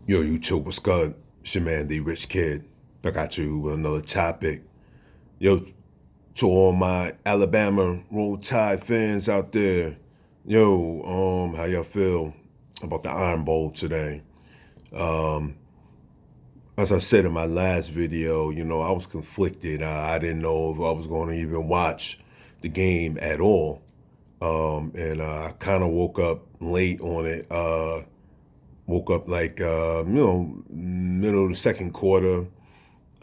Yo, YouTube, what's good? It's your man, the Rich Kid. I got you with another topic. Yo, to all my Alabama Roll Tide fans out there, yo, how y'all feel about the Iron Bowl today? Um, as I said in my last video, I was conflicted. I didn't know if I was going to even watch the game at all. And I kind of woke up late on it. Woke up like middle of the second quarter.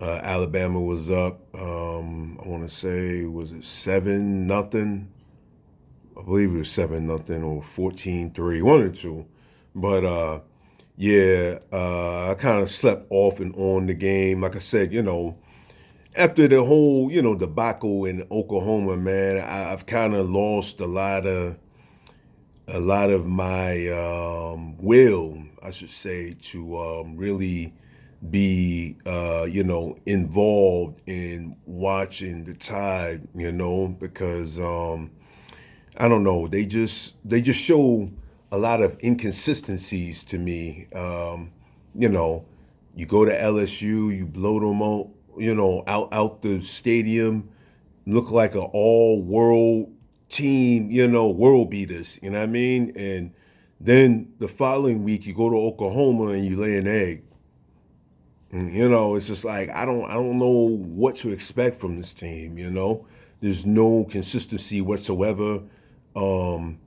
Alabama was up. I want to say, was it 7-0? I believe it was 7-0 or 14-3, one or two. But yeah, I kind of slept off and on the game. Like I said, after the whole debacle in Oklahoma, man, I've kind of lost a lot of my will, I should say, to really be involved in watching the Tide, because I don't know, they just show a lot of inconsistencies to me. You know, you go to LSU, you blow them out, out the stadium, look like an all world team, world beaters, you know what I mean? And then the following week you go to Oklahoma and you lay an egg. And, it's just like I don't know what to expect from this team, There's no consistency whatsoever. Um,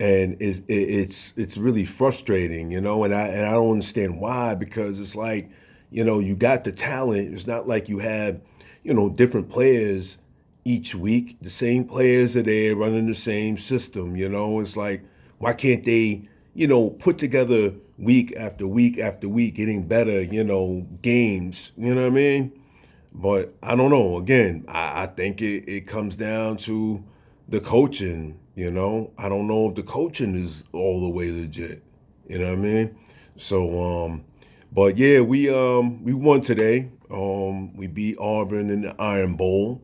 and it's really frustrating, and I don't understand why, because it's like, you got the talent. It's not like you have, different players each week. The same players are there running the same system. It's like, why can't they, put together week after week after week, getting better, games. You know what I mean? But I don't know. Again, I think it comes down to the coaching. I don't know if the coaching is all the way legit. You know what I mean? So, but yeah, we won today. We beat Auburn in the Iron Bowl.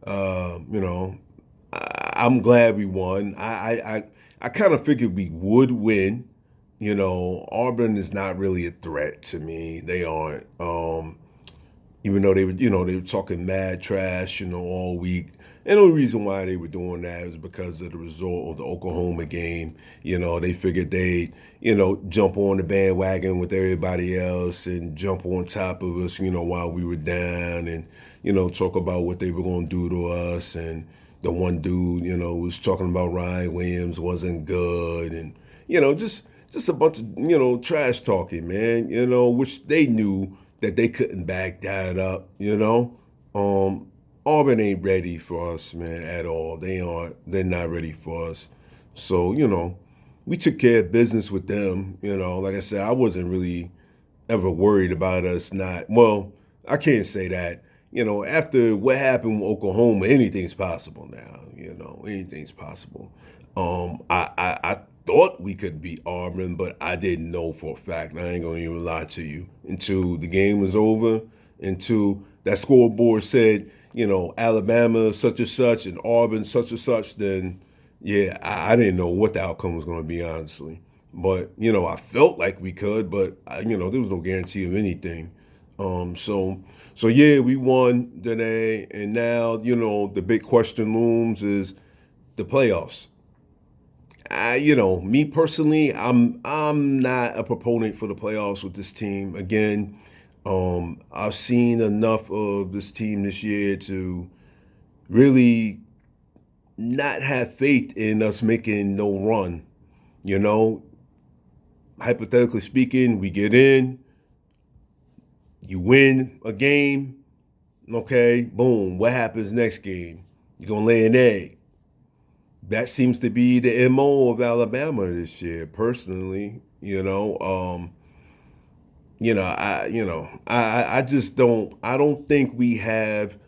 I'm glad we won. I kind of figured we would win. Auburn is not really a threat to me. They aren't. Even though they were talking mad trash, all week. And the only reason why they were doing that is because of the result of the Oklahoma game. They figured they'd, jump on the bandwagon with everybody else and jump on top of us, while we were down, and, talk about what they were going to do to us. And the one dude, was talking about Ryan Williams wasn't good, and, just a bunch of, trash talking, man, which they knew that they couldn't back that up, Auburn ain't ready for us, man, at all. They aren't. They're not ready for us. So, we took care of business with them. Like I said, I wasn't really ever worried about us not. Well, I can't say that. After what happened with Oklahoma, anything's possible now. Anything's possible. I thought we could beat Auburn, but I didn't know for a fact. I ain't gonna even lie to you. Until the game was over, until that scoreboard said, Alabama such and such and Auburn such and such, then yeah, I didn't know what the outcome was going to be, honestly. But I felt like we could, but there was no guarantee of anything. So yeah, we won today, and now the big question looms is the playoffs. Me personally, I'm not a proponent for the playoffs with this team. Again, I've seen enough of this team this year to really not have faith in us making no run. You know, Hypothetically speaking, we get in, you win a game, okay, boom, what happens next game? You're going to lay an egg. That seems to be the MO of Alabama this year, personally. I just don't think we have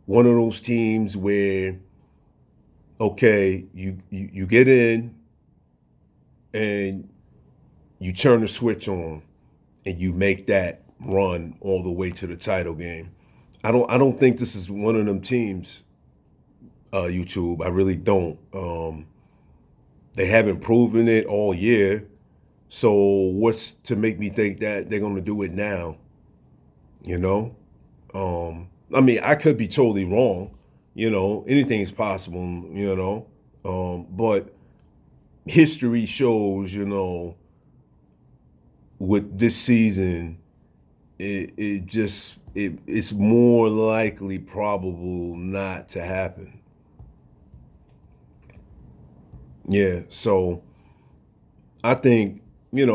one of those teams where, okay, you get in and you turn the switch on and you make that run all the way to the title game. I don't think this is one of them teams, YouTube. I really don't. They haven't proven it all year. So what's to make me think that they're going to do it now? You know, I mean, I could be totally wrong. Anything is possible. But history shows, with this season, it's more likely probable not to happen. Yeah, so I think it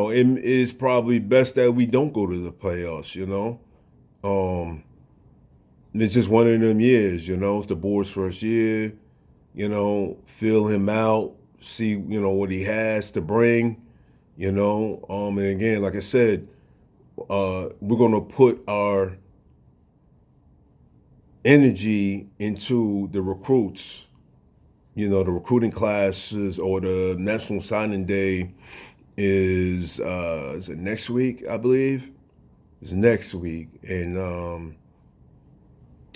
is probably best that we don't go to the playoffs. Um, it's just one of them years. It's the board's first year. Feel him out, see what he has to bring. And again, like I said, we're gonna put our energy into the recruits. The recruiting classes or the National Signing Day is it next week? I believe it's next week, and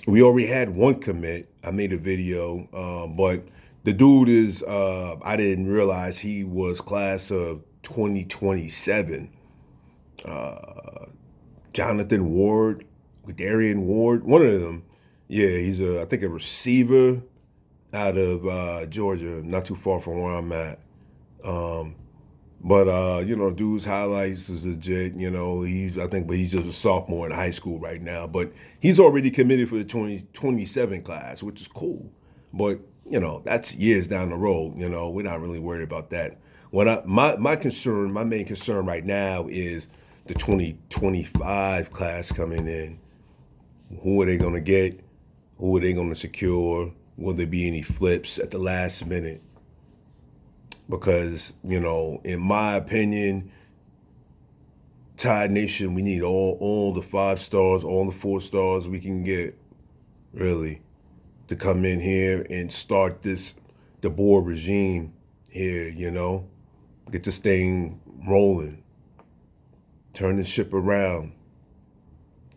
we already had one commit. I made a video, but the dude is I didn't realize he was class of 2027. Jonathan Ward, Darian Ward, one of them. Yeah, he's I think a receiver out of Georgia, not too far from where I'm at. Um, but dude's highlights is legit. But he's just a sophomore in high school right now. But he's already committed for the 2027 class, which is cool. But that's years down the road. We're not really worried about that. My main concern right now is the 2025 class coming in. Who are they going to get? Who are they going to secure? Will there be any flips at the last minute? Because, in my opinion, Tide Nation, we need all the 5 stars, all the 4 stars we can get, really, to come in here and start the board regime here, get this thing rolling, turn the ship around,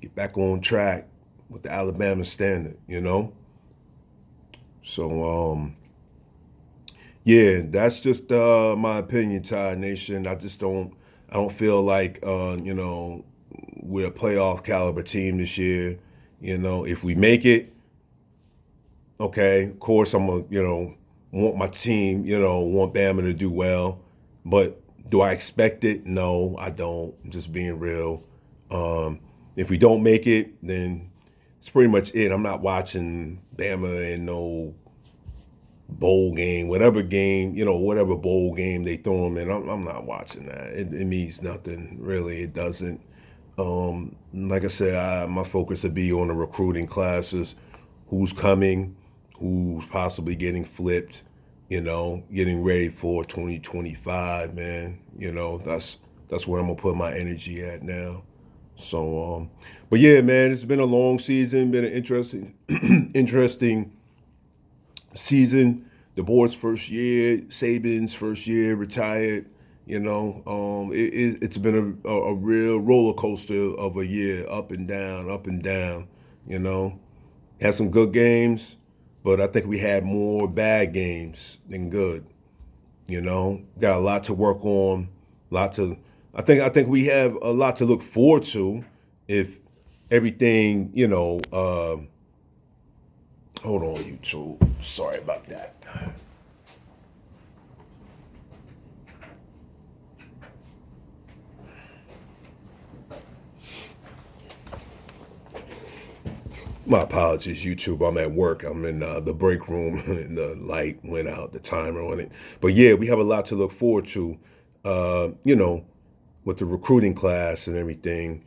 get back on track with the Alabama standard, So, yeah, that's just my opinion, Tide Nation. I don't feel like, we're a playoff caliber team this year. If we make it, okay, of course I'm gonna, want my team, want Bama to do well. But do I expect it? No, I don't. I'm just being real. If we don't make it, then it's pretty much it. I'm not watching Bama in no bowl game, whatever bowl game they throw them in. I'm not watching that. It means nothing, really. It doesn't. Like I said, my focus would be on the recruiting classes, who's coming, who's possibly getting flipped, getting ready for 2025, man. That's where I'm gonna put my energy at now. So, but yeah, man, it's been a long season, been an interesting season. The board's first year, Saban's first year, retired. It's been a real roller coaster of a year, up and down, up and down. You know, had some good games, but I think we had more bad games than good. Got a lot to work on, lot to. I think we have a lot to look forward to if everything. Hold on, YouTube. Sorry about that. My apologies, YouTube. I'm at work. I'm in the break room, and the light went out, the timer on it. But yeah, we have a lot to look forward to. With the recruiting class and everything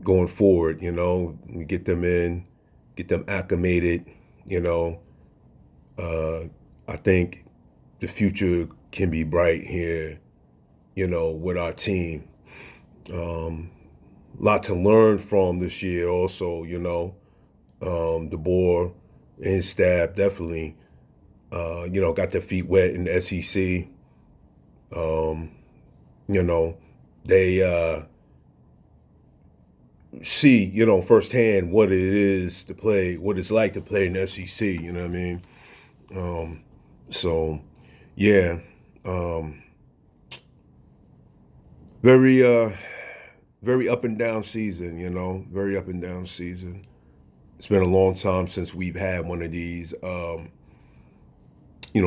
going forward. We get them in, get them acclimated. You know, I think the future can be bright here. With our team. Lot to learn from this year also, the board and his staff definitely, got their feet wet in the SEC. You know, they see, firsthand what it is to play, what it's like to play in the SEC, you know what I mean? So, yeah, Um, very very up and down season, very up and down season. It's been a long time since we've had one of these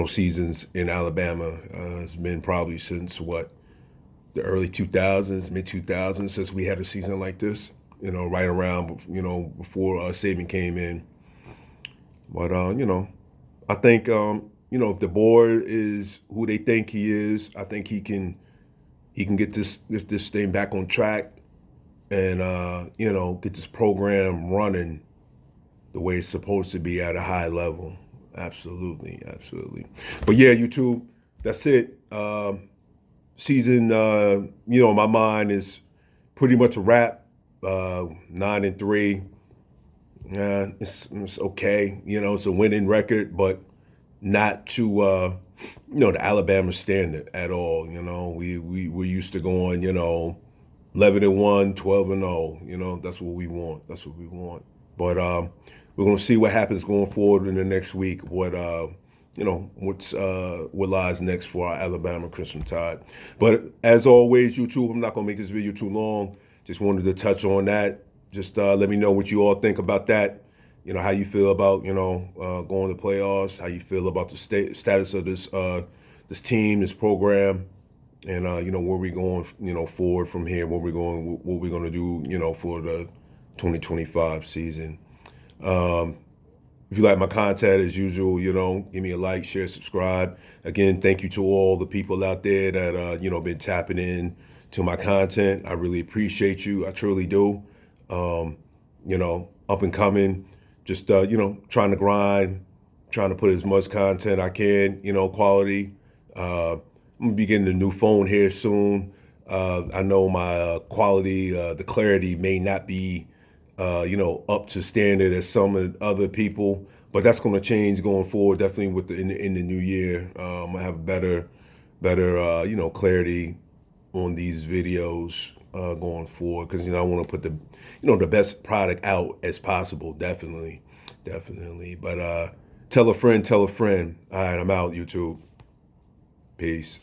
seasons in Alabama. It's been probably since what, the early 2000s, mid 2000s, since we had a season like this. Right around before Saban came in. But I think if the board is who they think he is, I think he can get this thing back on track and get this program running the way it's supposed to be at a high level. Absolutely, absolutely. But yeah, YouTube, that's it. Season, in my mind is pretty much a wrap. 9-3. It's okay. It's a winning record, but not to the Alabama standard at all. We're used to going 11-1, 12-0. That's what we want. That's what we want. But we're gonna see what happens going forward in the next week. What lies next for our Alabama Crimson Tide. But as always, YouTube, I'm not gonna make this video too long. Just wanted to touch on that. Just let me know what you all think about that. How you feel about going to playoffs. How you feel about the status of this team, this program, and where we going forward from here. What we're going to do for the 2025 season. If you like my content, as usual, give me a like, share, subscribe. Again, thank you to all the people out there that been tapping in to my content. I really appreciate you. I truly do. Up and coming, just trying to grind, trying to put as much content I can, quality. I'm gonna be getting a new phone here soon. I know my quality, the clarity may not be up to standard as some of the other people, but that's going to change going forward. Definitely in the new year, I have better clarity on these videos going forward, because I want to put the best product out as possible. Definitely. But tell a friend. All right, I'm out, YouTube. Peace.